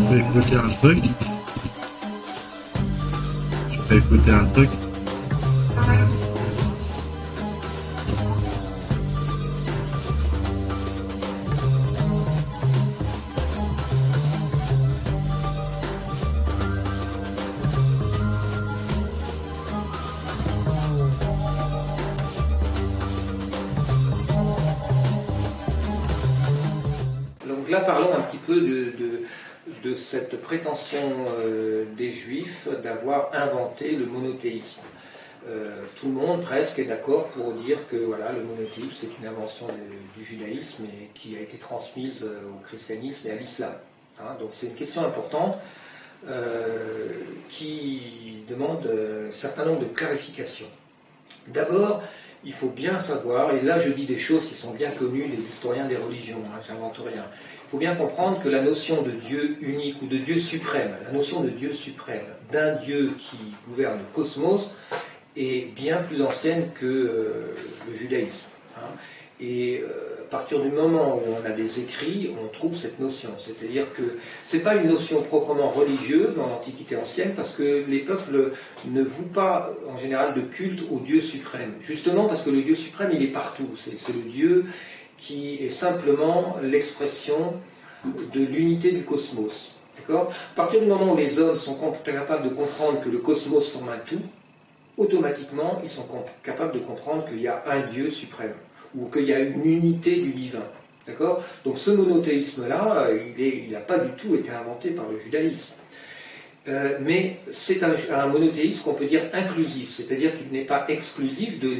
vais écouter un truc. Je vais écouter un truc. Donc là, parlons un petit peu de cette prétention des Juifs d'avoir inventé le monothéisme. Tout le monde presque est d'accord pour dire que voilà, le monothéisme c'est une invention du judaïsme et qui a été transmise au christianisme et à l'islam. Hein, donc c'est une question importante qui demande un certain nombre de clarifications. D'abord, il faut bien savoir, et là je dis des choses qui sont bien connues des historiens des religions, hein, j'invente rien. Il faut bien comprendre que la notion de Dieu unique ou de Dieu suprême, la notion de Dieu suprême, d'un Dieu qui gouverne le cosmos, est bien plus ancienne que le judaïsme. Hein. Et à partir du moment où on a des écrits, on trouve cette notion. C'est-à-dire que ce n'est pas une notion proprement religieuse dans l'Antiquité ancienne, parce que les peuples ne vouent pas en général de culte au Dieu suprême. Justement parce que le Dieu suprême, il est partout. C'est le Dieu qui est simplement l'expression de l'unité du cosmos. D'accord ? À partir du moment où les hommes sont capables de comprendre que le cosmos forme un tout, automatiquement, ils sont capables de comprendre qu'il y a un Dieu suprême, ou qu'il y a une unité du divin. D'accord ? Donc ce monothéisme-là, il n'a pas du tout été inventé par le judaïsme. Mais c'est un monothéisme qu'on peut dire inclusif, c'est-à-dire qu'il n'est pas exclusif de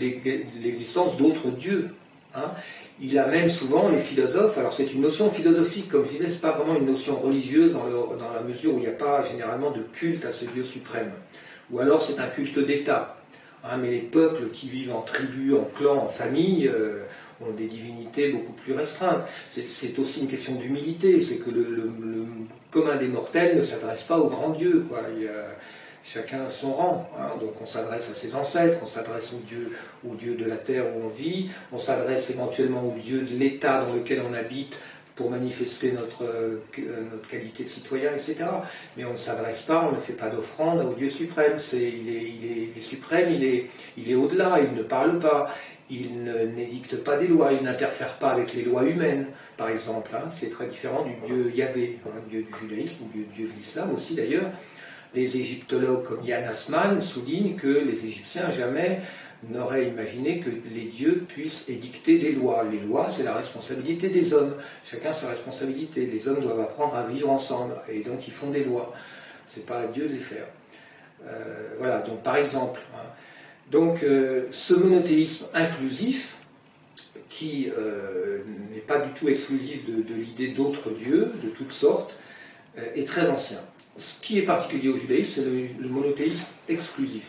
l'existence d'autres dieux. Hein. Il amène souvent les philosophes, alors c'est une notion philosophique, comme je disais, c'est pas vraiment une notion religieuse dans la mesure où il n'y a pas généralement de culte à ce Dieu suprême. Ou alors c'est un culte d'État. Hein, mais les peuples qui vivent en tribus, en clans, en famille, ont des divinités beaucoup plus restreintes. C'est aussi une question d'humilité, c'est que le commun des mortels ne s'adresse pas aux grands dieux, quoi. Il y a chacun son rang, hein. Donc on s'adresse à ses ancêtres, on s'adresse au Dieu de la terre où on vit, on s'adresse éventuellement au Dieu de l'État dans lequel on habite, pour manifester notre qualité de citoyen, etc. Mais on ne s'adresse pas, on ne fait pas d'offrande au Dieu suprême. Il est suprême, il est au-delà, il ne parle pas, il n'édicte pas des lois, il n'interfère pas avec les lois humaines, par exemple, hein, ce qui est très différent du Dieu Yahvé, hein, Dieu du judaïsme, ou du Dieu de l'islam aussi d'ailleurs. Les égyptologues comme Yann Assmann soulignent que les Égyptiens jamais n'aurait imaginé que les dieux puissent édicter des lois. Les lois, c'est la responsabilité des hommes. Chacun sa responsabilité. Les hommes doivent apprendre à vivre ensemble. Et donc, ils font des lois. C'est pas à Dieu de les faire. Voilà, donc par exemple. Hein. Donc, ce monothéisme inclusif, qui n'est pas du tout exclusif de l'idée d'autres dieux, de toutes sortes, est très ancien. Ce qui est particulier au judaïsme, c'est le monothéisme exclusif.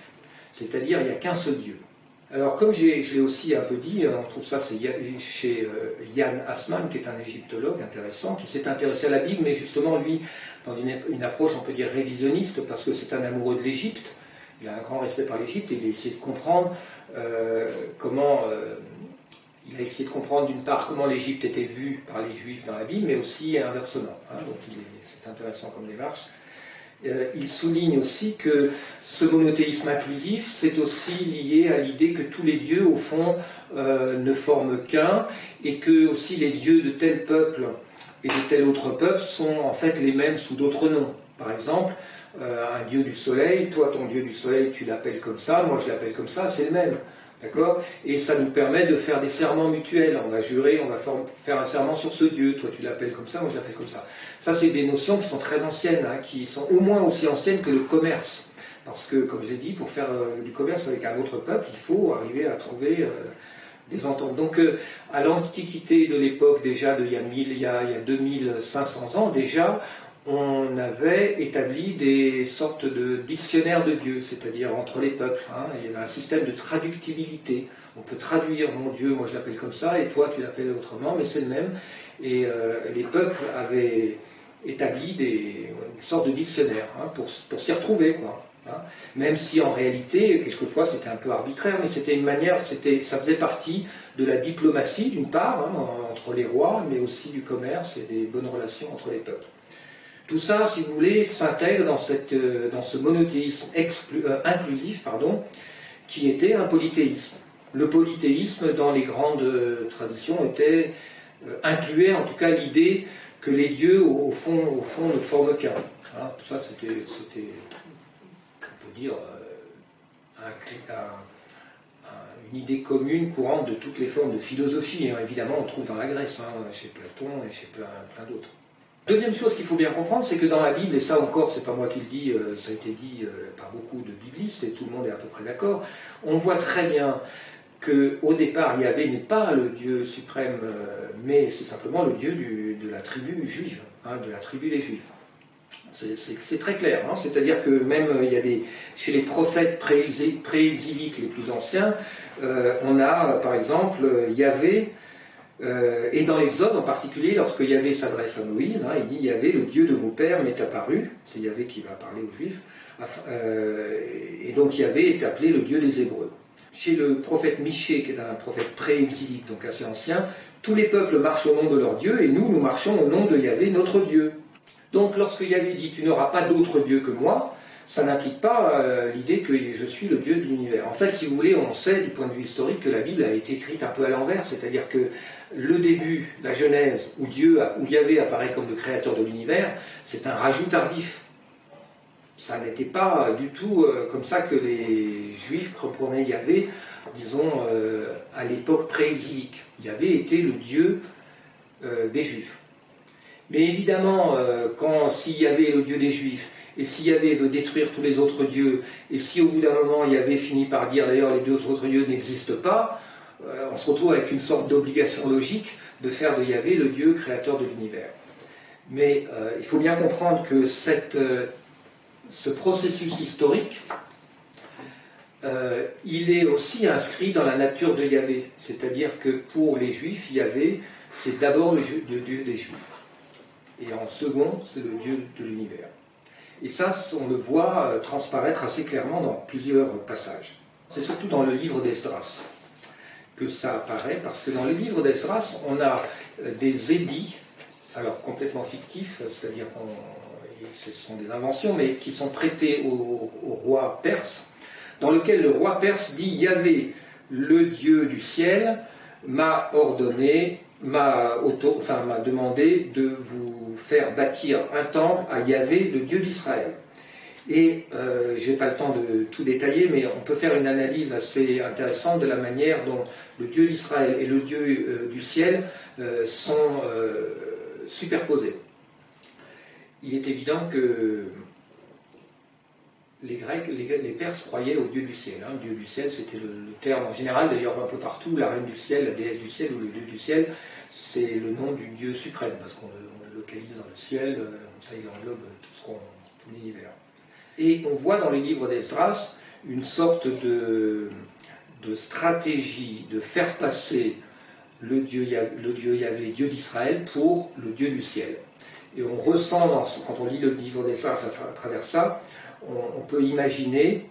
C'est-à-dire, il n'y a qu'un seul Dieu. Alors, comme je l'ai aussi un peu dit, on trouve ça c'est chez Yann Assmann, qui est un égyptologue intéressant, qui s'est intéressé à la Bible, mais justement, lui, dans une approche, on peut dire, révisionniste, parce que c'est un amoureux de l'Égypte, il a un grand respect par l'Égypte, et il a essayé de comprendre comment... il a essayé de comprendre, d'une part, comment l'Égypte était vue par les Juifs dans la Bible, mais aussi inversement. Hein, donc, c'est intéressant comme démarche. Il souligne aussi que ce monothéisme inclusif, c'est aussi lié à l'idée que tous les dieux, au fond, ne forment qu'un, et que aussi les dieux de tel peuple et de tel autre peuple sont en fait les mêmes sous d'autres noms. Par exemple, un dieu du soleil, toi ton dieu du soleil tu l'appelles comme ça, moi je l'appelle comme ça, c'est le même. D'accord ? Et ça nous permet de faire des serments mutuels. On va jurer, on va faire un serment sur ce Dieu. Toi, tu l'appelles comme ça, moi, je l'appelle comme ça. Ça, c'est des notions qui sont très anciennes, hein, qui sont au moins aussi anciennes que le commerce. Parce que, comme je l'ai dit, pour faire du commerce avec un autre peuple, il faut arriver à trouver des ententes. Donc, à l'Antiquité de l'époque, déjà, il y a 2500 ans, déjà, on avait établi des sortes de dictionnaires de Dieu, c'est-à-dire entre les peuples. Hein, il y avait un système de traductibilité. On peut traduire mon Dieu, moi je l'appelle comme ça, et toi tu l'appelles autrement, mais c'est le même. Et les peuples avaient établi une sorte de dictionnaire hein, pour s'y retrouver, quoi. Hein. Même si en réalité, quelquefois c'était un peu arbitraire, mais c'était une manière, ça faisait partie de la diplomatie d'une part, hein, entre les rois, mais aussi du commerce et des bonnes relations entre les peuples. Tout ça, si vous voulez, s'intègre dans ce monothéisme inclusif, qui était un polythéisme. Le polythéisme, dans les grandes traditions, incluait en tout cas l'idée que les dieux, au fond ne forment qu'un. Hein, tout ça, c'était, on peut dire, une idée commune, courante de toutes les formes de philosophie. Hein. Évidemment, on trouve dans la Grèce, chez Platon et chez plein d'autres. Deuxième chose qu'il faut bien comprendre, c'est que dans la Bible, et ça encore, c'est pas moi qui le dis, ça a été dit par beaucoup de biblistes, et tout le monde est à peu près d'accord, on voit très bien qu'au départ, Yahvé n'est pas le Dieu suprême, mais c'est simplement le Dieu de la tribu juive, de la tribu des Juifs. C'est très clair, hein. C'est-à-dire que même chez les prophètes pré-exiliques les plus anciens, on a par exemple Yahvé, et dans l'Exode en particulier, lorsque Yahvé s'adresse à Moïse, il dit Yahvé, le Dieu de vos pères, m'est apparu, c'est Yahvé qui va parler aux Juifs, et donc Yahvé est appelé le Dieu des Hébreux. Chez le prophète Michée, qui est un prophète pré-exilique, donc assez ancien, tous les peuples marchent au nom de leur Dieu, et nous marchons au nom de Yahvé, notre Dieu. Donc lorsque Yahvé dit « tu n'auras pas d'autre Dieu que moi », ça n'implique pas l'idée que je suis le Dieu de l'univers. En fait, si vous voulez, on sait du point de vue historique que la Bible a été écrite un peu à l'envers, c'est-à-dire que le début, la Genèse, où Yahvé apparaît comme le créateur de l'univers, c'est un rajout tardif. Ça n'était pas du tout comme ça que les Juifs comprenaient Yahvé, disons, à l'époque pré-exilique. Yahvé était le Dieu des Juifs. Mais évidemment, si Yahvé est le Dieu des Juifs, et si Yahvé veut détruire tous les autres dieux, et si au bout d'un moment Yahvé finit par dire d'ailleurs les deux autres dieux n'existent pas, on se retrouve avec une sorte d'obligation logique de faire de Yahvé le Dieu créateur de l'univers. Mais il faut bien comprendre que ce processus historique, il est aussi inscrit dans la nature de Yahvé. C'est-à-dire que pour les Juifs, Yahvé, c'est d'abord le Dieu des Juifs. Et en second, c'est le Dieu de l'univers. Et ça, on le voit transparaître assez clairement dans plusieurs passages. C'est surtout dans le livre d'Esdras que ça apparaît, parce que dans le livre d'Esdras, on a des édits, alors complètement fictifs, c'est-à-dire ce sont des inventions, mais qui sont traités au roi perse, dans lequel le roi perse dit « Yahvé, le Dieu du ciel, m'a ordonné, m'a demandé de vous faire bâtir un temple à Yahvé, le Dieu d'Israël. » Et je n'ai pas le temps de tout détailler, mais on peut faire une analyse assez intéressante de la manière dont le Dieu d'Israël et le Dieu du ciel sont superposés. Il est évident que les Grecs, les Perses croyaient au Dieu du ciel. Le Dieu du ciel, c'était le terme en général, d'ailleurs un peu partout, la reine du ciel, la déesse du ciel ou le Dieu du ciel, c'est le nom du Dieu suprême, parce qu'on le localise dans le ciel, ça il englobe tout l'univers. Et on voit dans les livres d'Esdras une sorte de stratégie de faire passer le Dieu Yahvé, Dieu d'Israël, pour le Dieu du ciel. Et on ressent, quand on lit le livre d'Esdras à travers ça, on peut imaginer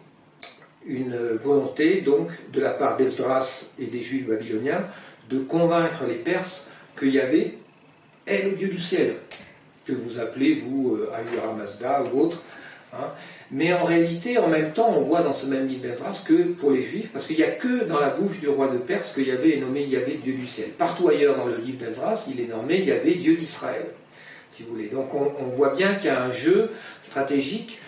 une volonté, donc, de la part d'Esdras et des Juifs babyloniens, de convaincre les Perses que Yahvé est le Dieu du ciel, que vous appelez, vous, Ahura Mazda ou autre. Mais en réalité, en même temps, on voit dans ce même livre d'Esdras que pour les Juifs, parce qu'il n'y a que dans la bouche du roi de Perse que Yahvé est nommé Yahvé, Dieu du ciel. Partout ailleurs dans le livre d'Esdras, il est nommé Yahvé, Dieu d'Israël, si vous voulez. Donc on voit bien qu'il y a un jeu stratégique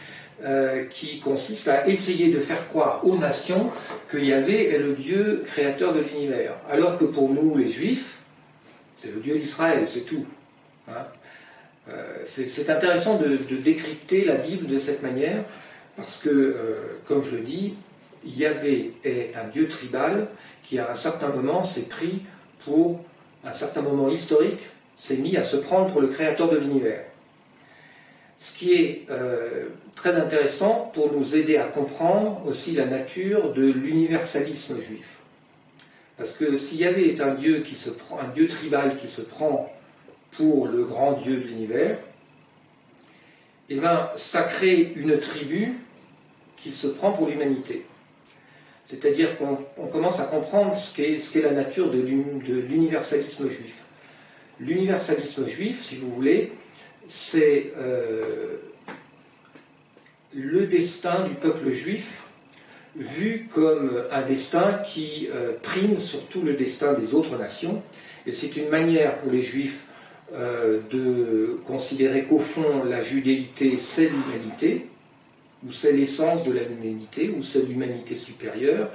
qui consiste à essayer de faire croire aux nations que Yahvé est le Dieu créateur de l'univers. Alors que pour nous, les Juifs, c'est le Dieu d'Israël, c'est tout. C'est intéressant de décrypter la Bible de cette manière, parce que, comme je le dis, Yahvé est un Dieu tribal qui, à un certain moment, s'est pris pour, un certain moment historique, s'est mis à se prendre pour le créateur de l'univers. Ce qui est très intéressant pour nous aider à comprendre aussi la nature de l'universalisme juif. Parce que si Yahvé est un Dieu un Dieu tribal qui se prend pour le grand Dieu de l'univers, eh bien, ça crée une tribu qui se prend pour l'humanité. C'est-à-dire qu'on commence à comprendre ce qu'est la nature de l'universalisme juif. L'universalisme juif, si vous voulez, c'est le destin du peuple juif vu comme un destin qui prime sur tout le destin des autres nations. Et c'est une manière pour les juifs de considérer qu'au fond, la judéité, c'est l'humanité, ou c'est l'essence de l'humanité, ou c'est l'humanité supérieure,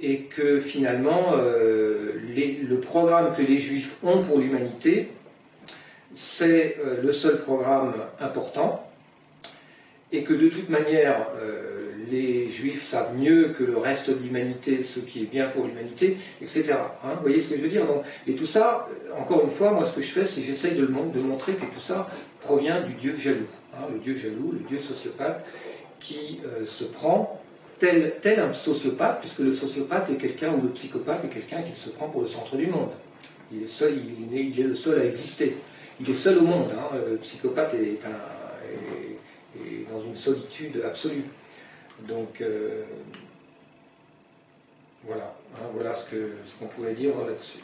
et que finalement, le programme que les juifs ont pour l'humanité, c'est le seul programme important, et que de toute manière, les juifs savent mieux que le reste de l'humanité ce qui est bien pour l'humanité, etc. Hein, vous voyez ce que je veux dire? Donc, et tout ça, encore une fois, moi ce que je fais, c'est que j'essaye de montrer que tout ça provient du Dieu jaloux. Hein, le Dieu jaloux, le Dieu sociopathe, qui se prend tel un sociopathe, puisque le sociopathe est quelqu'un, ou le psychopathe est quelqu'un qui se prend pour le centre du monde. Il est seul, il est le seul à exister. Il est seul au monde. Hein. Le psychopathe est dans une solitude absolue. Donc voilà, hein, voilà ce qu'on pouvait dire là-dessus.